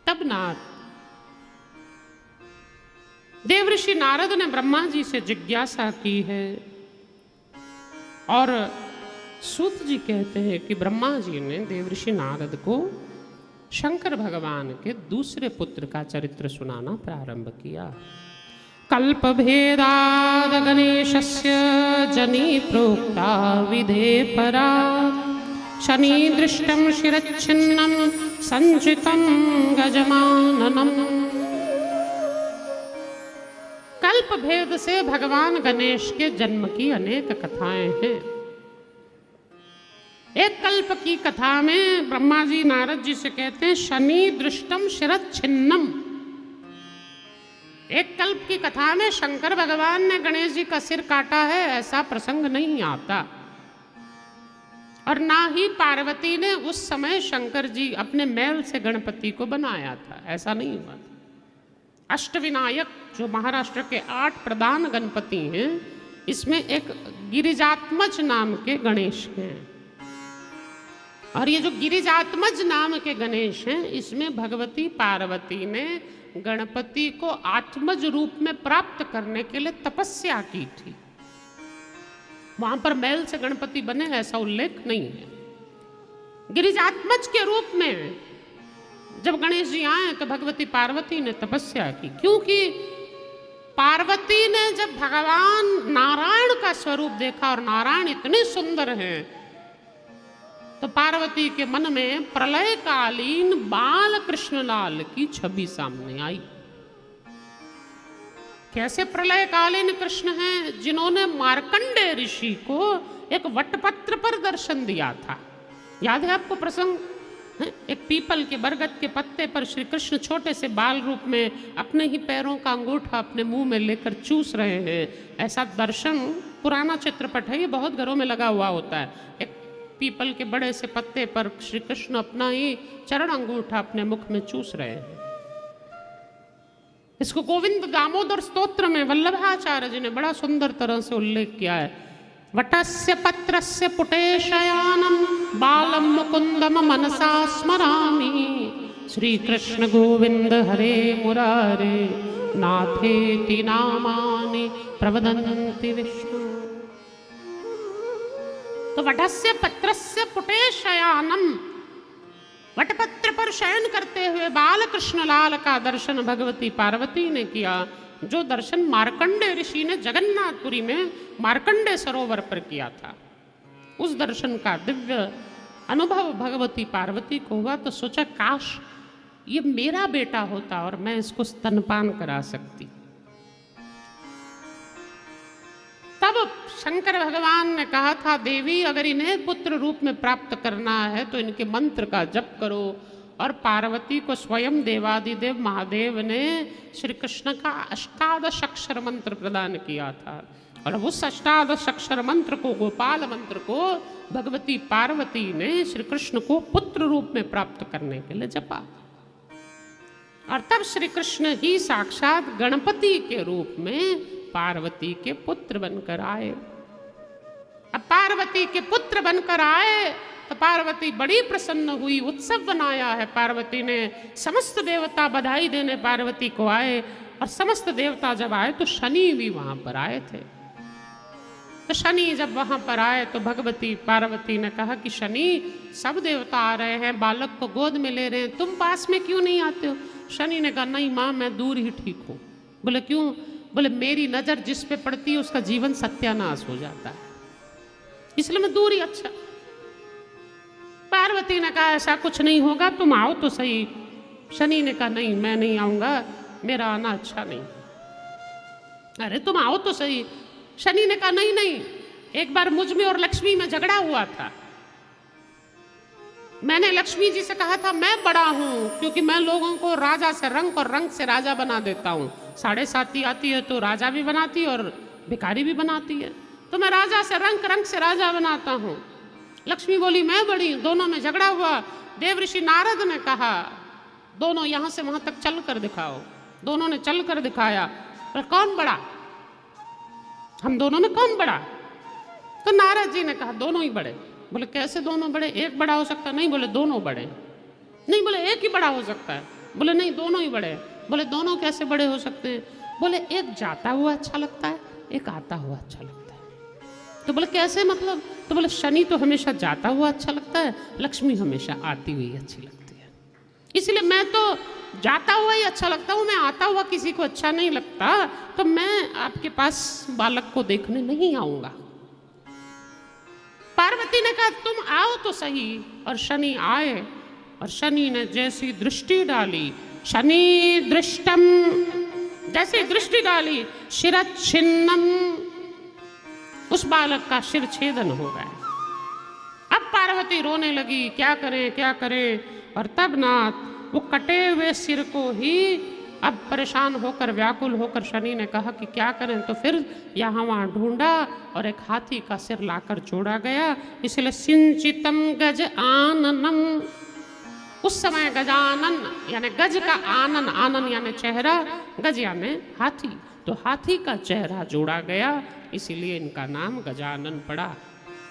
तब देवऋषि नारद ने ब्रह्मा जी से जिज्ञासा की है और सूत जी कहते हैं कि ब्रह्मा जी ने देवऋषि नारद को शंकर भगवान के दूसरे पुत्र का चरित्र सुनाना प्रारंभ किया। कल्प भेदाद गणेशस्य जनि प्रोक्ता विधे परा शनि दृष्टम शिरच्छिन्नम संचितम गजमाननम। कल्प भेद से भगवान गणेश के जन्म की अनेक कथाएं हैं। एक कल्प की कथा में ब्रह्मा जी नारद जी से कहते हैं शनि दृष्टम शिरच्छिन्नम। एक कल्प की कथा में शंकर भगवान ने गणेश जी का सिर काटा है, ऐसा प्रसंग नहीं आता। और ना ही पार्वती ने उस समय शंकर जी अपने मैल से गणपति को बनाया था, ऐसा नहीं हुआ। अष्टविनायक जो महाराष्ट्र के 8 प्रधान गणपति हैं, इसमें एक गिरिजात्मज नाम के गणेश हैं। और ये जो गिरिजात्मज नाम के गणेश हैं, इसमें भगवती पार्वती ने गणपति को आत्मज रूप में प्राप्त करने के लिए तपस्या की थी। वहां पर मैल से गणपति बने ऐसा उल्लेख नहीं है। गिरिजात्मज के रूप में जब गणेश जी आए तो भगवती पार्वती ने तपस्या की, क्योंकि पार्वती ने जब भगवान नारायण का स्वरूप देखा और नारायण इतने सुंदर हैं, तो पार्वती के मन में प्रलयकालीन बाल कृष्णलाल की छवि सामने आई। कैसे प्रलयकालीन कृष्ण हैं? जिन्होंने मार्कंडेय ऋषि को एक वटपत्र पर दर्शन दिया था। याद है आपको प्रसंग? एक पीपल के बरगद के पत्ते पर श्री कृष्ण छोटे से बाल रूप में अपने ही पैरों का अंगूठा अपने मुंह में लेकर चूस रहे हैं। ऐसा दर्शन पुराना चित्रपट है, ये बहुत घरों में लगा हुआ होता है। एक पीपल के बड़े से पत्ते पर श्री कृष्ण अपना ही चरण अंगूठा अपने मुख में चूस रहे हैं। इसको गोविंद दामोदर स्तोत्र में वल्लभाचार्य जी ने बड़ा सुंदर तरह से उल्लेख किया है। वटस्य पत्रस्य पुटे शयानम बालम मुकुंदम मनसा स्मरामि श्री कृष्ण गोविंद हरे मुरारे नाथेति नामानि प्रवदन्ति विष्णु। तो वटस्य पत्रस्य पुटे शयानम, वटपत्र पर शयन करते हुए बाल कृष्णलाल का दर्शन भगवती पार्वती ने किया, जो दर्शन मार्कंडेय ऋषि ने जगन्नाथपुरी में मार्कंडेय सरोवर पर किया था। उस दर्शन का दिव्य अनुभव भगवती पार्वती को हुआ, तो सोचा काश ये मेरा बेटा होता और मैं इसको स्तनपान करा सकती। तब शंकर भगवान ने कहा था, देवी अगर इन्हें पुत्र रूप में प्राप्त करना है तो इनके मंत्र का जप करो। और पार्वती को स्वयं देवादिदेव महादेव ने श्री कृष्ण का 18 अक्षर मंत्र प्रदान किया था। और उस 18 अक्षर मंत्र को, गोपाल मंत्र को, भगवती पार्वती ने श्री कृष्ण को पुत्र रूप में प्राप्त करने के लिए जपा। और तब श्री कृष्ण ही साक्षात गणपति के रूप में पार्वती के पुत्र बनकर आए। अब पार्वती के पुत्र बनकर आए तो पार्वती बड़ी प्रसन्न हुई, उत्सव बनाया है। पार्वती ने समस्त देवता बधाई देने पार्वती को आए। और समस्त देवता जब आए तो शनि भी वहां पर आए थे। तो शनि जब वहां पर आए तो भगवती पार्वती ने कहा कि शनि, सब देवता आ रहे हैं, बालक को गोद में ले रहे हैं, तुम पास में क्यों नहीं आते हो? शनि ने कहा, नहीं माँ, मैं दूर ही ठीक हूँ। बोले क्यों? बोले मेरी नजर जिस पे पड़ती है उसका जीवन सत्यानाश हो जाता है, इसलिए मैं दूर ही अच्छा। पार्वती ने कहा ऐसा कुछ नहीं होगा, तुम आओ तो सही। शनि ने कहा नहीं, मैं नहीं आऊंगा, मेरा आना अच्छा नहीं। अरे तुम आओ तो सही। शनि ने कहा नहीं नहीं, एक बार मुझ में और लक्ष्मी में झगड़ा हुआ था। मैंने लक्ष्मी जी से कहा था मैं बड़ा हूं, क्योंकि मैं लोगों को राजा से रंक और रंक से राजा बना देता हूं। 7.5 आती है तो राजा भी बनाती है और भिखारी भी बनाती है, तो मैं राजा से रंक, रंक से राजा बनाता हूं। लक्ष्मी बोली मैं बड़ी। दोनों में झगड़ा हुआ। देवऋषि नारद ने कहा दोनों यहां से वहां तक चल कर दिखाओ। दोनों ने चल कर दिखाया। पर कौन बड़ा? हम दोनों में कौन बड़ा? तो नारद जी ने कहा दोनों ही बड़े। बोले कैसे दोनों बड़े? एक बड़ा हो सकता है? नहीं। बोले दोनों बड़े। नहीं। बोले एक ही बड़ा हो सकता है? बोले नहीं, दोनों ही बड़े हैं। बोले दोनों कैसे बड़े हो सकते हैं? बोले एक जाता हुआ अच्छा लगता है, एक आता हुआ अच्छा लगता है। तो बोले कैसे मतलब? तो बोले शनि तो हमेशा जाता हुआ अच्छा लगता है, लक्ष्मी हमेशा आती हुई अच्छी लगती है। इसलिए मैं तो जाता हुआ ही अच्छा लगता हूँ, मैं आता हुआ किसी को अच्छा नहीं लगता, तो मैं आपके पास बालक को देखने नहीं आऊंगा। पार्वती ने कहा तुम आओ तो सही। और शनि आए, और शनि ने जैसी दृष्टि डाली, शनि दृष्टम, जैसी दृष्टि डाली, शिरच्छिन्नम, उस बालक का शिर छेदन हो गया। अब पार्वती रोने लगी, क्या करें क्या करें। और तब नाथ वो कटे हुए सिर को ही अब परेशान होकर, व्याकुल होकर शनि ने कहा कि क्या करें। तो फिर यहाँ वहाँ ढूंढा और एक हाथी का सिर लाकर जोड़ा गया। इसलिए सिंचितम गज आननम, उस समय गजानन यानी गज का आनन, आनन यानी चेहरा, गज यानी हाथी, तो हाथी का चेहरा जोड़ा गया, इसीलिए इनका नाम गजानन पड़ा।